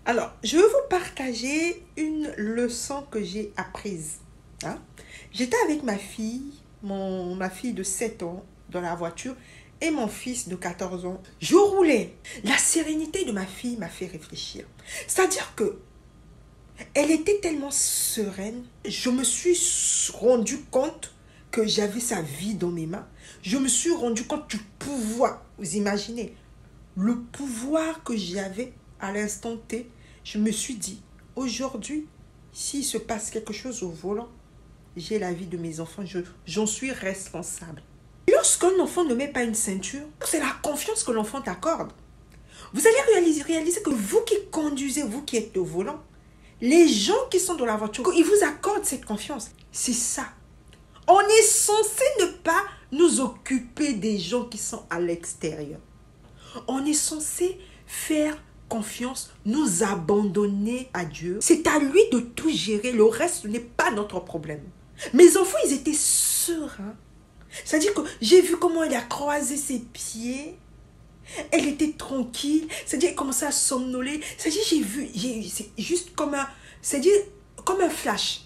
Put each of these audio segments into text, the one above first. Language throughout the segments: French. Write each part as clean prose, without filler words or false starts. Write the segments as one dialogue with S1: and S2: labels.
S1: Alors, je vais vous partager une leçon que j'ai apprise. Hein. J'étais avec ma fille, ma fille de 7 ans dans la voiture et mon fils de 14 ans. Je roulais. La sérénité de ma fille m'a fait réfléchir. C'est-à-dire que elle était tellement sereine. Je me suis rendu compte que j'avais sa vie dans mes mains. Je me suis rendu compte du pouvoir. Vous imaginez le pouvoir que j'avais à l'instant T. Je me suis dit, aujourd'hui, s'il se passe quelque chose au volant, j'ai la vie de mes enfants, j'en suis responsable. Lorsqu'un enfant ne met pas une ceinture, c'est la confiance que l'enfant t'accorde. Vous allez réaliser que vous qui conduisez, vous qui êtes au volant, les gens qui sont dans la voiture, ils vous accordent cette confiance. C'est ça. On est censé ne pas nous occuper des gens qui sont à l'extérieur. On est censé faire confiance, nous abandonner à Dieu. C'est à lui de tout gérer. Le reste n'est pas notre problème. Mes enfants, ils étaient sereins. C'est-à-dire que j'ai vu comment elle a croisé ses pieds. Elle était tranquille. C'est-à-dire qu'elle commençait à somnoler. C'est-à-dire c'est juste comme un flash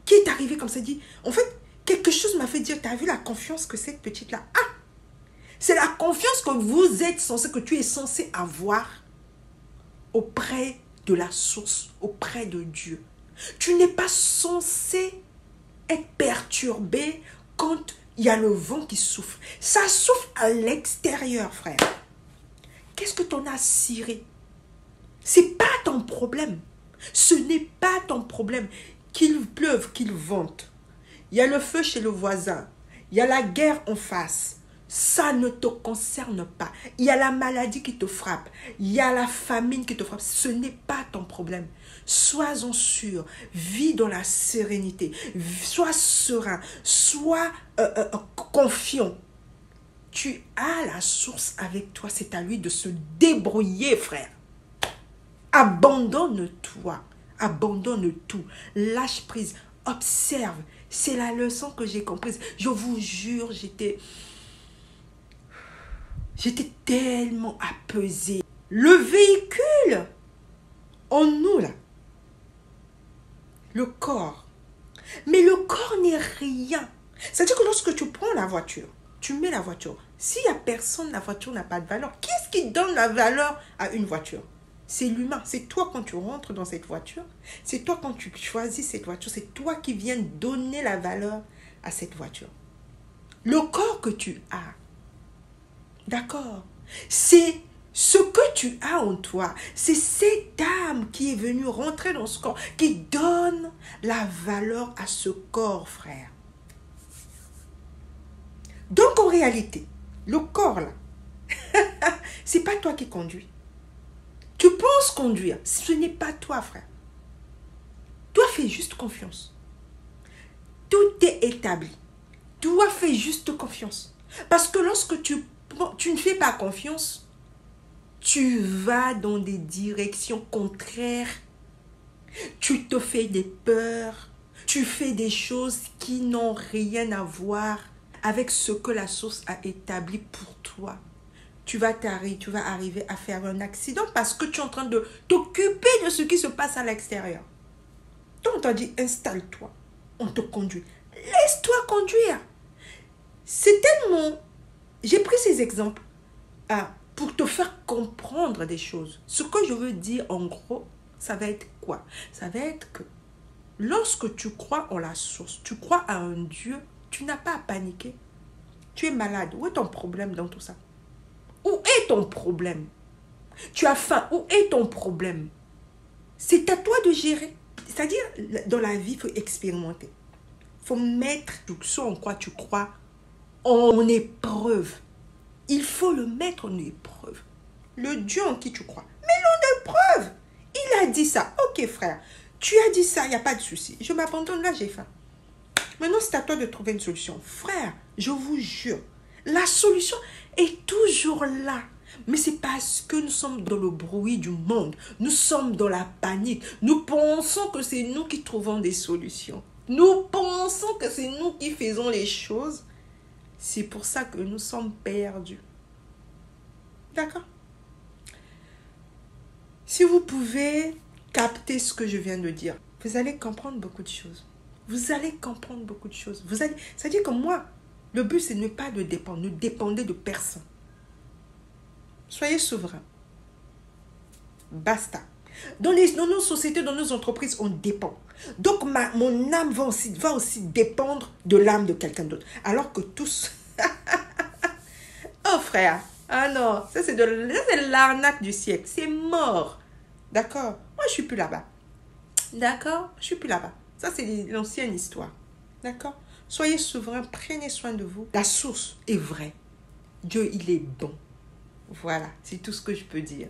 S1: qui est arrivé comme ça. Dit, en fait, quelque chose m'a fait dire, tu as vu la confiance que cette petite-là a? C'est la confiance que tu es censé avoir auprès de la source, auprès de Dieu. Tu n'es pas censé être perturbé quand il y a le vent qui souffle. Ça souffle à l'extérieur, frère. Qu'est-ce que t'en as ciré? C'est pas ton problème. Ce n'est pas ton problème. Qu'il pleuve, qu'il vente. Il y a le feu chez le voisin. Il y a la guerre en face. Ça ne te concerne pas. Il y a la maladie qui te frappe. Il y a la famine qui te frappe. Ce n'est pas ton problème. Sois-en sûr. Vis dans la sérénité. Sois serein. Sois confiant. Tu as la source avec toi. C'est à lui de se débrouiller, frère. Abandonne-toi. Abandonne tout. Lâche prise. Observe. C'est la leçon que j'ai comprise. Je vous jure, j'étais tellement apaisée. Le véhicule en nous, là, le corps. Mais le corps n'est rien. C'est-à-dire que lorsque tu prends la voiture, tu mets la voiture. S'il n'y a personne, la voiture n'a pas de valeur. Qu'est-ce qui donne la valeur à une voiture? C'est l'humain. C'est toi quand tu rentres dans cette voiture. C'est toi quand tu choisis cette voiture. C'est toi qui viens donner la valeur à cette voiture. Le corps que tu as, d'accord, c'est ce que tu as en toi. C'est cette âme qui est venue rentrer dans ce corps, qui donne la valeur à ce corps, frère. Donc, en réalité, le corps, là, c'est pas toi qui conduis. Tu penses conduire, ce n'est pas toi, frère. Toi, fais juste confiance. Tout est établi. Toi, fais juste confiance. Parce que lorsque tu ne fais pas confiance, tu vas dans des directions contraires. Tu te fais des peurs. Tu fais des choses qui n'ont rien à voir avec ce que la source a établi pour toi. Tu vas arriver à faire un accident parce que tu es en train de t'occuper de ce qui se passe à l'extérieur. Donc, on t'a dit, installe-toi. On te conduit. Laisse-toi conduire. C'est tellement... J'ai pris ces exemples pour te faire comprendre des choses. Ce que je veux dire, en gros, ça va être quoi? Ça va être que lorsque tu crois en la source, tu crois à un Dieu, tu n'as pas à paniquer. Tu es malade. Où est ton problème dans tout ça? Où est ton problème? Tu as faim. Où est ton problème? C'est à toi de gérer. C'est-à-dire, dans la vie, il faut expérimenter. Il faut mettre ce en quoi tu crois en épreuve. Il faut le mettre en épreuve. Le Dieu en qui tu crois. Mets-le en épreuve. Il a dit ça. Ok, frère. Tu as dit ça, il n'y a pas de souci. Je m'abandonne, là, j'ai faim. Maintenant, c'est à toi de trouver une solution. Frère, je vous jure, la solution est toujours là. Mais c'est parce que nous sommes dans le bruit du monde. Nous sommes dans la panique. Nous pensons que c'est nous qui trouvons des solutions. Nous pensons que c'est nous qui faisons les choses. C'est pour ça que nous sommes perdus. D'accord? Si vous pouvez capter ce que je viens de dire, vous allez comprendre beaucoup de choses. Vous allez comprendre beaucoup de choses. C'est-à-dire que moi, le but, c'est ne pas de dépendre. Ne dépendez de personne. Soyez souverain. Basta. Dans nos sociétés, dans nos entreprises, on dépend. Donc, mon âme va aussi dépendre de l'âme de quelqu'un d'autre. Alors que tous... Oh frère, ah non, ça c'est l'arnaque du siècle. C'est mort. D'accord? Moi, je suis plus là-bas. D'accord? Je suis plus là-bas. Ça, c'est l'ancienne histoire. D'accord? Soyez souverain, prenez soin de vous. La source est vraie. Dieu, il est bon. Voilà, c'est tout ce que je peux dire.